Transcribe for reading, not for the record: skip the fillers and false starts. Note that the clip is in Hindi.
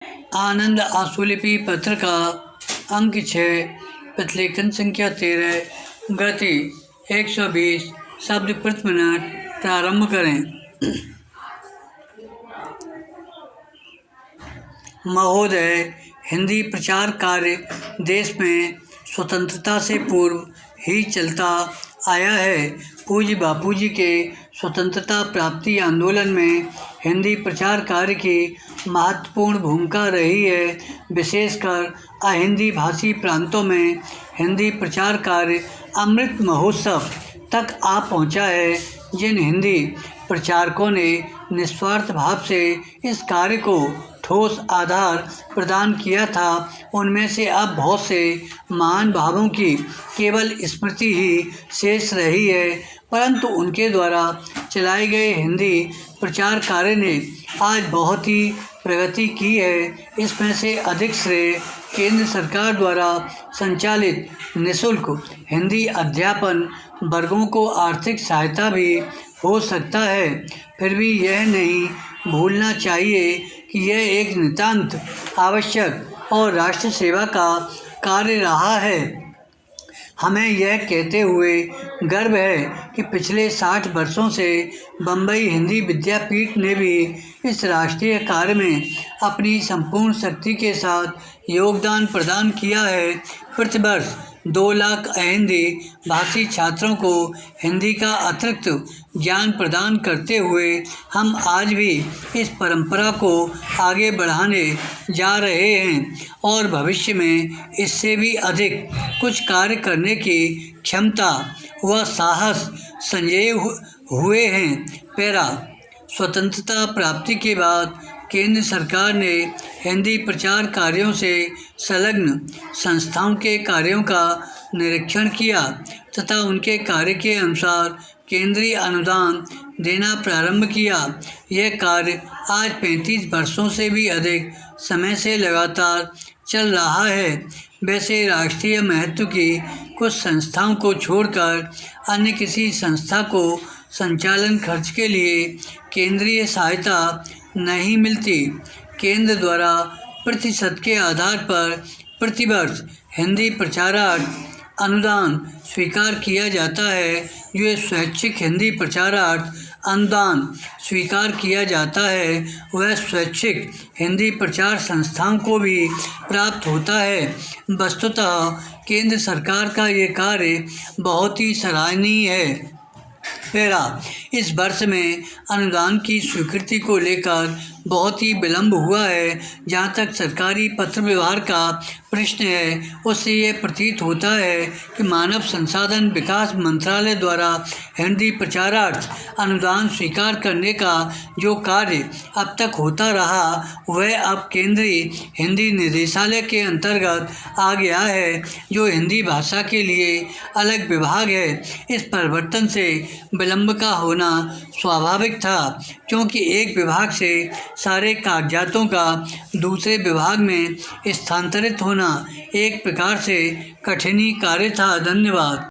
आनंद आशुलिपि पत्र का अंक 6, प्रतिलेखन संख्या 13, गति 120 शब्द प्रति मिनट। प्रारंभ करें। महोदय, हिंदी प्रचार कार्य देश में स्वतंत्रता से पूर्व ही चलता आया है। पूज्य बापूजी के स्वतंत्रता प्राप्ति आंदोलन में हिंदी प्रचार कार्य की महत्वपूर्ण भूमिका रही है। विशेषकर अहिंदी भाषी प्रांतों में हिंदी प्रचार कार्य अमृत महोत्सव तक आ पहुंचा है। जिन हिंदी प्रचारकों ने निस्वार्थ भाव से इस कार्य को ठोस आधार प्रदान किया था, उनमें से अब बहुत से महान भावों की केवल स्मृति ही शेष रही है, परंतु उनके द्वारा चलाए गए हिंदी प्रचार कार्य ने आज बहुत ही प्रगति की है। इसमें से अधिक श्रेय केंद्र सरकार द्वारा संचालित निःशुल्क हिंदी अध्यापन वर्गों को आर्थिक सहायता भी हो सकता है। फिर भी यह नहीं भूलना चाहिए कि यह एक नितांत आवश्यक और राष्ट्र सेवा का कार्य रहा है। हमें यह कहते हुए गर्व है कि पिछले 60 वर्षों से बम्बई हिंदी विद्यापीठ ने भी इस राष्ट्रीय कार्य में अपनी संपूर्ण शक्ति के साथ योगदान प्रदान किया है। प्रतिवर्ष 2 लाख अहिंदी भाषी छात्रों को हिंदी का अतिरिक्त ज्ञान प्रदान करते हुए हम आज भी इस परंपरा को आगे बढ़ाने जा रहे हैं और भविष्य में इससे भी अधिक कुछ कार्य करने की क्षमता व साहस संजय हुए हैं। पैरा स्वतंत्रता प्राप्ति के बाद केंद्र सरकार ने हिंदी प्रचार कार्यों से संलग्न संस्थाओं के कार्यों का निरीक्षण किया तथा उनके कार्य के अनुसार केंद्रीय अनुदान देना प्रारंभ किया। यह कार्य आज 35 वर्षों से भी अधिक समय से लगातार चल रहा है। वैसे राष्ट्रीय महत्व की कुछ संस्थाओं को छोड़कर अन्य किसी संस्था को संचालन खर्च के लिए केंद्रीय सहायता नहीं मिलती। केंद्र द्वारा प्रतिशत के आधार पर प्रतिवर्ष हिंदी प्रचारार्थ अनुदान स्वीकार किया जाता है। जो स्वैच्छिक हिंदी प्रचारार्थ अनुदान स्वीकार किया जाता है वह स्वैच्छिक हिंदी प्रचार संस्थाओं को भी प्राप्त होता है। वस्तुतः केंद्र सरकार का ये कार्य बहुत ही सराहनीय है। पैरा इस वर्ष में अनुदान की स्वीकृति को लेकर बहुत ही विलम्ब हुआ है। जहाँ तक सरकारी पत्र व्यवहार का प्रश्न है, उससे ये प्रतीत होता है कि मानव संसाधन विकास मंत्रालय द्वारा हिंदी प्रचारार्थ अनुदान स्वीकार करने का जो कार्य अब तक होता रहा वह अब केंद्रीय हिंदी निदेशालय के अंतर्गत आ गया है, जो हिंदी भाषा के लिए अलग विभाग है। इस परिवर्तन से विलम्ब का होना स्वाभाविक था, क्योंकि एक विभाग से सारे कागजातों का दूसरे विभाग में स्थानांतरित होना एक प्रकार से कठिन कार्य था। धन्यवाद।